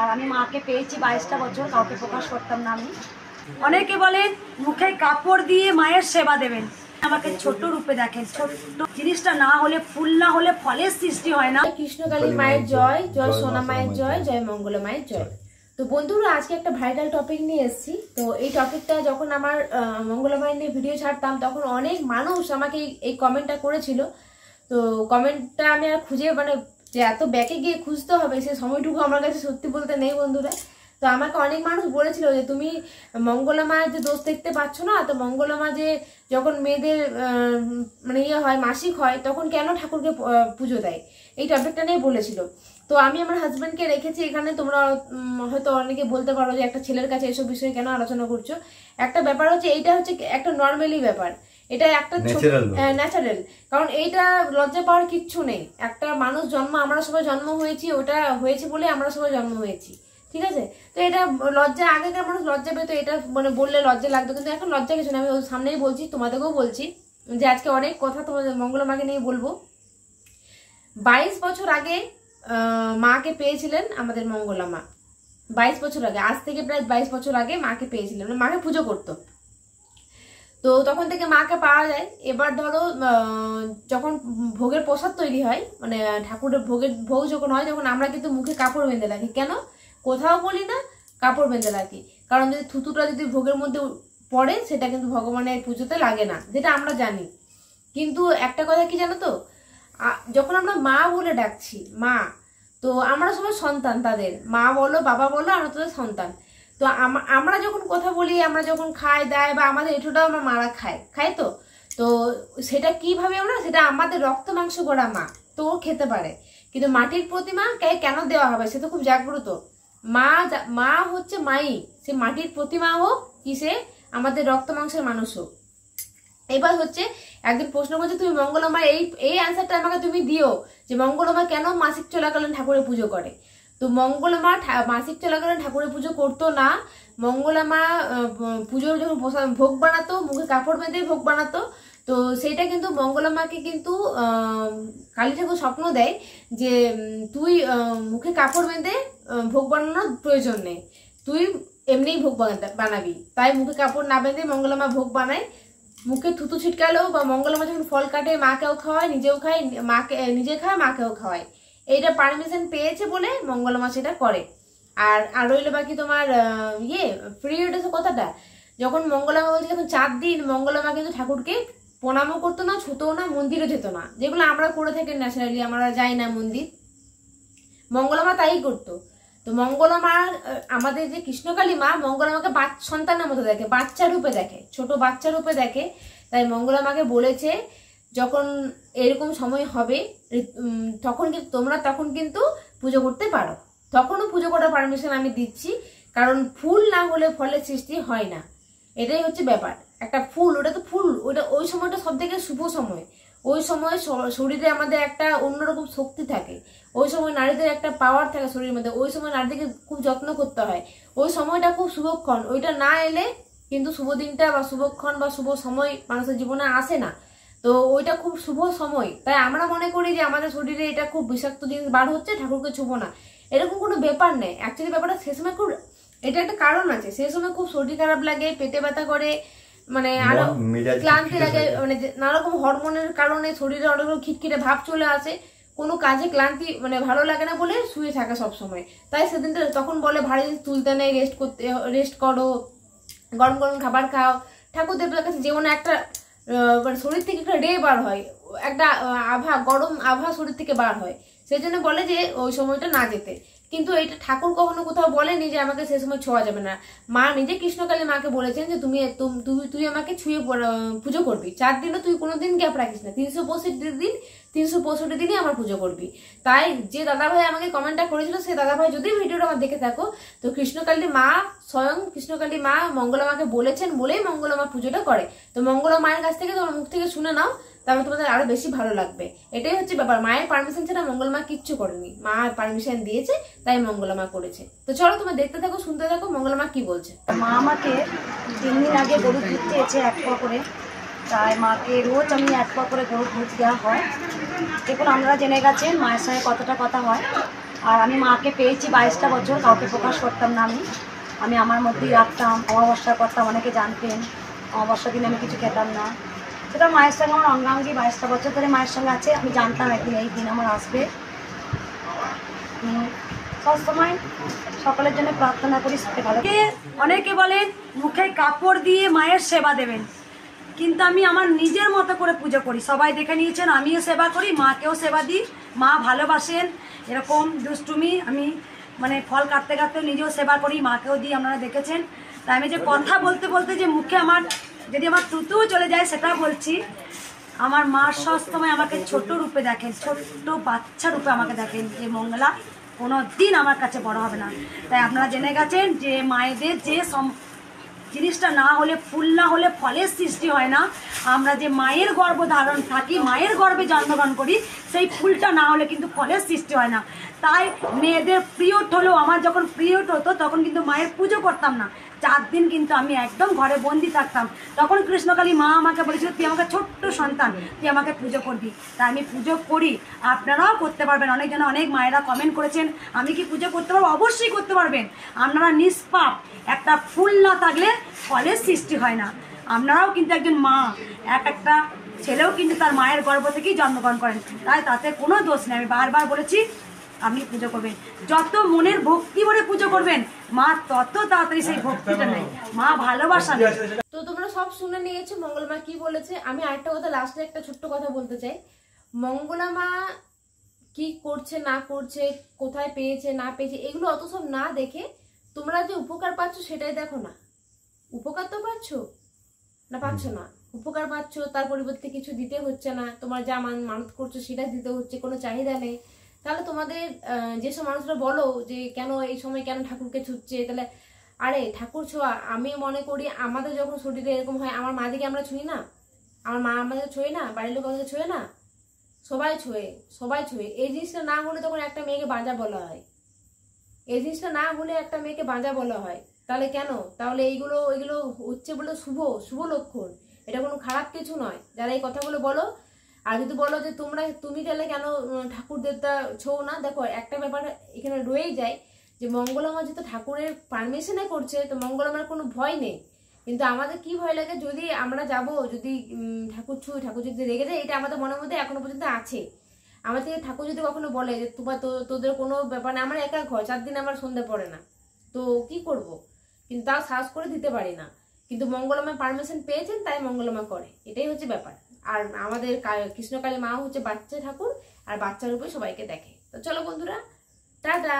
আর আমি মাকে পেয়েছি 22টা বছর, কাউকে প্রকাশ করতাম না আমি। অনেকে বলেন মুখে কাপড় দিয়ে মায়ের সেবা দেবেন, আমাকে ছোট রূপে দেখেন। ছোট জিনিসটা না হলে, ফুল না হলে ফলের সৃষ্টি হয় না। কৃষ্ণকালী মায়ের জয়, জয় সোনা মায়ের জয়, জয় মঙ্গলা মায়ের জয়। তো বন্ধুরা, আজকে একটা ভাইরাল টপিক নিয়ে এসেছি। তো এই টপিকটা যখন আমার মঙ্গলা মায়ের নিয়ে ভিডিও ছাড়তাম, তখন অনেক মানুষ আমাকে এই কমেন্টটা করেছিল। তো কমেন্টটা আমি আর খুঁজে যে এত ব্যাকে গিয়ে খুঁজতে হবে সে সময়টুকু আমার কাছে সত্যি বলতে নেই বন্ধুরা। তো আমাকে অনেক মানুষ বলেছিল যে তুমি মঙ্গলা মায়ের যে দোষ দেখতে পাচ্ছ না, তো মঙ্গলা মা যে যখন মেয়েদের হয় মাসিক হয়, তখন কেন ঠাকুরকে পুজো দেয়, এই টপিকটা নিয়ে বলেছিল। তো আমি আমার হাজব্যান্ডকে রেখেছি এখানে। তোমরা হয়তো অনেকে বলতে পারো যে একটা ছেলের কাছে এসব বিষয়ে কেন আলোচনা করছো। একটা ব্যাপার হচ্ছে, এইটা হচ্ছে একটা নর্মালি ব্যাপার, এটা একটা ন্যাচারাল। কারণ এইটা লজ্জা পাওয়ার কিচ্ছু নেই। একটা মানুষ জন্ম, আমরা সবাই জন্ম হয়েছি, ওটা হয়েছে বলে আমরা সবাই জন্ম হয়েছি, ঠিক আছে? তো এটা লজ্জা, আগেকার মানুষ লজ্জা পেতো, এটা বললে লজ্জা লাগতো, কিন্তু এখন লজ্জা কিছু না। আমি সামনেই বলছি, তোমাদেরকেও বলছি যে আজকে অনেক কথা তোমাদের মঙ্গলা মাকে নিয়ে বলবো। 22 বছর আগে মাকে পেয়েছিলেন আমাদের মঙ্গলা মা। 22 বছর আগে, আজ থেকে প্রায় 22 বছর আগে মাকে পেয়েছিলেন, মাকে পুজো করতো। তো তখন থেকে মাকে পাওয়া যায়। এবার ধরো যখন ভোগের প্রসাদ তৈরি হয়, ঠাকুরের ভোগ যখন হয়, তখন আমরা কিন্তু মুখে কাপড় বেঁধে রাখি। কেন? কোথাও বলি না, কাপড় বেঁধে রাখি। কারণ যদি থুতুটা যদি ভোগের মধ্যে পড়ে, সেটা কিন্তু ভগবানের পুজোতে লাগে না, যেটা আমরা জানি। কিন্তু একটা কথা কি জানো তো, যখন আমরা মা বলে ডাকছি, মা, তো আমরা সবাই সন্তান তাদের। মা বলো, বাবা বলো, আমরা তাদের সন্তান। তো আমরা যখন কথা বলি, আমরা যখন খাই দায়, বা আমাদের এটুটাও আমরা মারা খাই তো সেটা কিভাবে আমরা, সেটা আমাদের রক্ত মাংস গড়া মা, তো খেতে পারে। কিন্তু মাটির প্রতিমা কেন দেওয়া হবে, সে তো খুব জাগ্রত। মা হচ্ছে মাই, সে মাটির প্রতিমা হোক কি সে আমাদের রক্ত মাংসের মানুষ হোক। এবার হচ্ছে একদিন প্রশ্ন করছে, তুমি মঙ্গলা মা এই অ্যান্সারটা আমাকে তুমি দিও, যে মঙ্গলা মা কেন মাসিক চলাকালীন ঠাকুরের পুজো করে। তো মঙ্গলা মা মাসিক চলাকালীন ঠাকুরের পুজো করতো না। মঙ্গলা মা পুজোর যখন ভোগ বানাতো, মুখে কাপড় বেঁধে ভোগ বানাতো। তো সেইটা কিন্তু মঙ্গলা মাকে কিন্তু কালী ঠাকুর স্বপ্ন দেয় যে তুই মুখে কাপড় বেঁধে ভোগ বানানোর প্রয়োজন নেই, তুই এমনিই ভোগ বানাবি। তাই মুখে কাপড় না বেঁধে মঙ্গলা মা ভোগ বানায়। মুখে থুতু ছিটকালেও বা মঙ্গলা মা যখন ফল কাটে, মাকেও খাওয়ায়, নিজেও খায়, নিজে খায়, মাকেও খাওয়ায়। এইটা পারমিশন পেয়েছে বলে মঙ্গলা মা সেটা করে। আর রইলো বাকি তোমার পিরিয়ডের কথাটা। যখন মঙ্গলা মা বলছে, যখন 4 দিন মঙ্গলা মা কিন্তু ঠাকুরকে প্রণামও করতো না, ছুতোও না, মন্দিরও যেত না, যেগুলো আমরা করে থাকি ন্যাচারালি, আমরা যাই না মন্দির। মঙ্গলা মা তাই করতো। তো মঙ্গলা মা, আমাদের যে কৃষ্ণকালী মা, মঙ্গলা মাকে সন্তানের মতো দেখে, বাচ্চা রূপে দেখে, ছোট বাচ্চা রূপে দেখে। তাই মঙ্গলা মাকে বলেছে, যখন এরকম সময় হবে তখন কিন্তু পুজো করতে পারো। তখনও পুজো করার পারমিশন আমি দিচ্ছি, কারণ ফুল না হলে ফলের সৃষ্টি হয় না। এটাই হচ্ছে ব্যাপার। একটা ফুল, ওটা তো ফুল, ওই সময়টা সব থেকে শুভ সময়। ওই সময় শরীরে আমাদের একটা অন্যরকম শক্তি থাকে, ওই সময় নারীদের একটা পাওয়ার থাকে শরীরের মধ্যে, ওই সময় নারীদেরকে খুব যত্ন করতে হয়। ওই সময়টা খুব শুভক্ষণ, ওইটা না এলে কিন্তু শুভ দিনটা বা শুভক্ষণ বা শুভ সময় মানুষের জীবনে আসে না। তো ওইটা খুব শুভ সময়। তাই আমরা মনে করি যে আমাদের শরীরে এটা খুব বিষাক্ত জিনিস বার হচ্ছে, ঠাকুরকে ছুবো না, এরকম কোনো ব্যাপার নেই। অ্যাকচুয়ালি ব্যাপারটা সে সময় খুব, এটা একটা কারণ আছে, সে সময় খুব শরীর খারাপ লাগে, পেটে ব্যথা করে, আরো ক্লান্তি লাগে, নানা রকম হরমোনের কারণে শরীরে অনেক খিটখিটে ভাব চলে আসে, কোনো কাজে ক্লান্তি ভালো লাগে না বলে শুয়ে থাকে সবসময়। তাই সেদিন তখন বলে ভারী জিনিস তুলতে নেই, রেস্ট করো, গরম গরম খাবার খাও। ঠাকুর দেবতার কাছে যেমন একটা শরীর থেকে একটা রে বার হয়, একটা গরম আভা শরীর থেকে বার হয়, সেই জন্য বলে যে ওই সময়টা না যেতে। কিন্তু এটা ঠাকুর কখনো কোথাও বলেনি যে আমাকে সে সময় ছোঁয়া যাবে না। মা নিজে কৃষ্ণকালী মাকে বলেছেন যে তুই আমাকে ছুঁয়ে পুজো করবি, 4 দিনও তুই কোনোদিন গ্যাপ রাখিস না, 365 দিনই আমার পুজো করবি। তাই যে দাদাভাই আমাকে কমেন্টটা করেছিল, সে দাদাভাই যদি ভিডিওটা আমার দেখে থাকো, তো কৃষ্ণকালী মা, স্বয়ং কৃষ্ণকালী মা মঙ্গলা মাকে বলেছেন বলেই মঙ্গলা মা পুজোটা করে। তো মঙ্গলা মায়ের কাছ থেকে তোমার মুখ থেকে শুনে নাও, তাহলে তোমাদের আরো বেশি ভালো লাগবে। এটাই হচ্ছে ব্যাপার। মায়ের পারমিশন ছাড়া মঙ্গলা মা কিচ্ছু করেনি, মা পারমিশন দিয়েছে, তাই মঙ্গলা মা করেছে। তো চলো তোমরা দেখতে থাকো, শুনতে থাকো মঙ্গলা মা কি বলছে। মা আমাকে 3 দিন আগে গরু দুধ দিয়েছে 1 পা করে, তাই মাকে রোজ আমি 1 পা করে গরু দুধ দেওয়া হয়। দেখুন, আপনারা জেনে গেছেন মায়ের সঙ্গে কতটা কথা হয়। আর আমি মাকে পেয়েছি 22টা বছর, কাউকে প্রকাশ করতাম না। আমি আমার মধ্যেই রাখতাম, অমাবস্যা করতাম, অনেকে জানতেন। অমাবস্যার দিনে আমি কিছু খেতাম না। সেটা মায়ের সঙ্গে আমার অঙ্গাঙ্গি 22টা বছর ধরে মায়ের সঙ্গে আছে। আমি জানতাম একদিন এই দিন আমার আসবে। সবসময় সকলের জন্য প্রার্থনা করি সবাই ভালো। অনেকে বলেন মুখে কাপড় দিয়ে মায়ের সেবা দেবেন, কিন্তু আমি আমার নিজের মতো করে পুজো করি। সবাই দেখে নিয়েছেন, আমিও সেবা করি, মাকেও সেবা দিই। মা ভালোবাসেন, এরকম দুষ্টুমি আমি মানে ফল কাটতে কাটতেও নিজেও সেবা করি, মাকেও দিই, আপনারা দেখেছেন। তাই আমি যে কথা বলতে বলতে যে মুখে আমার যদি আমার তুতুও চলে যায় সেটা বলছি। আমার মা সবসময় আমাকে ছোট রূপে দেখেন, ছোট্ট বাচ্চা রূপে আমাকে দেখেন যে মঙ্গলা কোনো দিন আমার কাছে বড় হবে না। তাই আপনারা জেনে গেছেন যে মায়েদের যে জিনিসটা না হলে, ফুল না হলে ফলের সৃষ্টি হয় না। আমরা যে মায়ের গর্ভধারণ থাকি, মায়ের গর্ভে জন্মগ্রহণ করি, সেই ফুলটা না হলে কিন্তু ফলের সৃষ্টি হয় না। তাই মেয়েদের পিরিয়ড হলেও, আমার যখন পিরিয়ড হতো তখন কিন্তু মায়ের পুজো করতাম না। 4 দিন কিন্তু আমি একদম ঘরে বন্দি থাকতাম। তখন কৃষ্ণকালী মা আমাকে বলেছিল, তুই আমাকে ছোট্ট সন্তান, তুই আমাকে পুজো করবি। তাই আমি পুজো করি, আপনারাও করতে পারবেন। অনেকজন, অনেক মায়েরা কমেন্ট করেছেন আমি কি পুজো করতে পারবো? অবশ্যই করতে পারবেন। আপনারা নিষ্পাপ, একটা ফুল না থাকলে ফলের সৃষ্টি হয় না। আপনারাও কিন্তু একজন মা, একটা ছেলেও কিন্তু তার মায়ের গর্ভ থেকেই জন্মগ্রহণ করেন। তাই তাতে কোনো দোষ নেই। আমি বারবার বলেছি আপনি পুজো করবেন, যত মনের ভক্তি ভরে পুজো করবেন মা তত তাড়াতাড়ি সেই ভক্তিটা নেই, মা ভালোবাসা নেই। তো তোমরা সব শুনে নিয়েছো মঙ্গলা মা কি বলেছে। আমি আরেকটা কথা, লাস্টে একটা ছোট্ট কথা বলতে চাই। মঙ্গলা মা কি করছে না করছে, কোথায় পেয়েছে না পেয়েছে, এগুলো অত সব না দেখে তোমরা যে উপকার পাচ্ছ সেটাই দেখো না। উপকার তো পাচ্ছ না, পাচ্ছ না, উপকার পাচ্ছ, তার পরিবর্তে কিছু দিতে হচ্ছে না। তোমার যা মানত করছো সেটা দিতে হচ্ছে, কোনো চাহিদা নেই। তাহলে তোমাদের যেসব মানুষরা বলো যে কেন এই সময় কেন ঠাকুরকে ছুটছে, তাহলে আরে ঠাকুর ছোঁয়া, আমি মনে করি আমাদের যখন শরীরে এরকম হয়, আমার মাদিকে আমরা ছুঁই না, আমার মা আমাদের ছুঁয়ে না, বাড়ির লোক আমাদের ছুঁয়ে না, সবাই ছুঁয়ে, সবাই ছুঁয়ে। এই জিনিসটা না হলে তখন একটা মেয়েকে বাঁজা বলা হয়। এই জিনিসটা না হলে একটা মেয়েকে বাঁজা বলা হয়। তাহলে কেন? তাহলে এগুলো হচ্ছে বলে শুভ লক্ষণ, এটা কোনো খারাপ কিছু নয়। যারা এই কথাগুলো বলো, আর যদি বলো যে তুমি তাহলে কেন ঠাকুর দেবতা ছো না, দেখো একটা ব্যাপার এখানে রয়েই যায় যে মঙ্গলামা যেহেতু ঠাকুরের পারমিশনে করছে, তো মঙ্গলামার কোনো ভয় নেই। কিন্তু আমাদের কি ভয় লাগে, যদি আমরা যাব, যদি ঠাকুর ছুঁই, ঠাকুর যদি রেগে যায়, এটা আমাদের মনের মধ্যে এখনো পর্যন্ত আছে। আমাদের ঠাকুর যদি কখনো বলে যে তোদের কোনো ব্যাপার না, আমার একা ঘর, 4 দিন আমার সন্ধে পড়ে না, তো কি করব? কিন্তু তাও সাহস করে দিতে পারি না। কিন্তু মঙ্গলামা পারমিশন পেয়েছেন, তাই মঙ্গলামা করে, এটাই হচ্ছে ব্যাপার। আর আমাদের কৃষ্ণকালী মা হচ্ছে বাচ্চা ঠাকুর, আর বাচ্চার উপরে সবাইকে দেখে। তো চলো বন্ধুরা, টাটা।